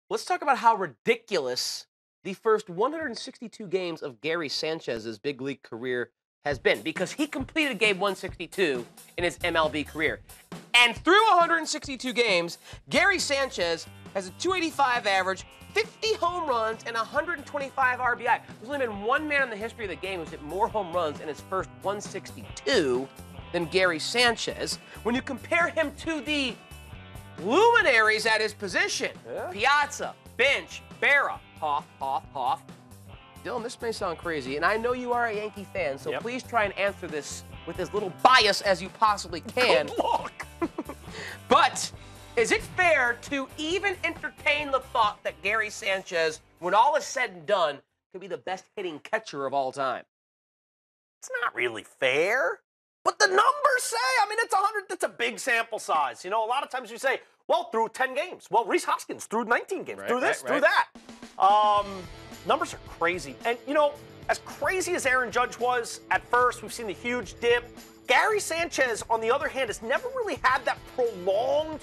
Let's talk about how ridiculous the first 162 games of Gary Sanchez's big league career has been, because he completed game 162 in his MLB career. And through 162 games, Gary Sanchez has a 285 average, 50 home runs, and 125 RBI. There's only been one man in the history of the game who's hit more home runs in his first 162 than Gary Sanchez. When you compare him to the luminaries at his position, Piazza, Bench, Berra, Hoff. Dylan, this may sound crazy, and I know you are a Yankee fan, so please try and answer this with as little bias as you possibly can. Good luck. But is it fair to even entertain the thought that Gary Sanchez, when all is said and done, could be the best hitting catcher of all time? It's not really fair. But the numbers say, I mean, it's 100, that's a big sample size. You know, a lot of times you say, well, through 10 games. Well, Rhys Hoskins through 19 games, through this, through that. Numbers are crazy. And, you know, as crazy as Aaron Judge was at first, we've seen the huge dip. Gary Sanchez, on the other hand, has never really had that prolonged,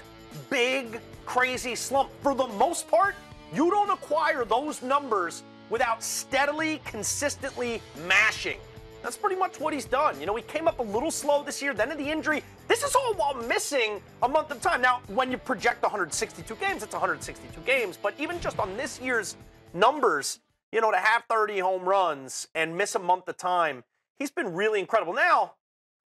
big, crazy slump. For the most part, you don't acquire those numbers without steadily, consistently mashing. That's pretty much what he's done. You know, he came up a little slow this year, then in the injury. This is all while missing a month of time. Now, when you project 162 games, it's 162 games. But even just on this year's numbers, you know, to have 30 home runs and miss a month of time, he's been really incredible. Now,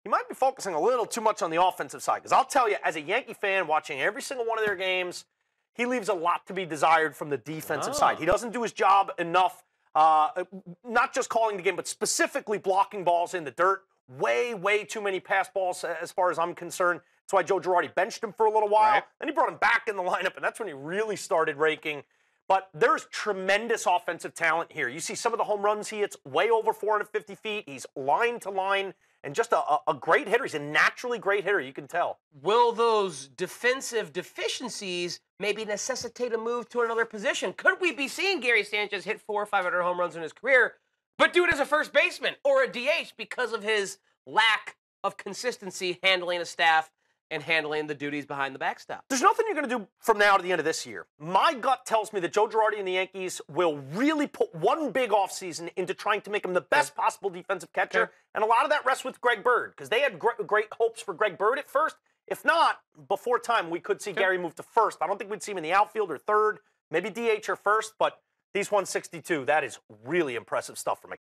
you might be focusing a little too much on the offensive side, because I'll tell you, as a Yankee fan watching every single one of their games, he leaves a lot to be desired from the defensive side. He doesn't do his job enough. Not just calling the game, but specifically blocking balls in the dirt. Way too many pass balls as far as I'm concerned. That's why Joe Girardi benched him for a little while. Then he brought him back in the lineup, and that's when he really started raking. But there's tremendous offensive talent here. You see some of the home runs he hits way over 450 feet. He's line to line and just a great hitter. He's a naturally great hitter, you can tell. Will those defensive deficiencies maybe necessitate a move to another position? Could we be seeing Gary Sanchez hit 400 or 500 home runs in his career, but do it as a first baseman or a DH because of his lack of consistency handling a staff and handling the duties behind the backstop? There's nothing you're going to do from now to the end of this year. My gut tells me that Joe Girardi and the Yankees will really put one big offseason into trying to make him the best possible defensive catcher. And a lot of that rests with Greg Bird, because they had great hopes for Greg Bird at first. If not, before time, we could see Gary move to first. I don't think we'd see him in the outfield or third, maybe DH or first, but these 162, that is really impressive stuff from a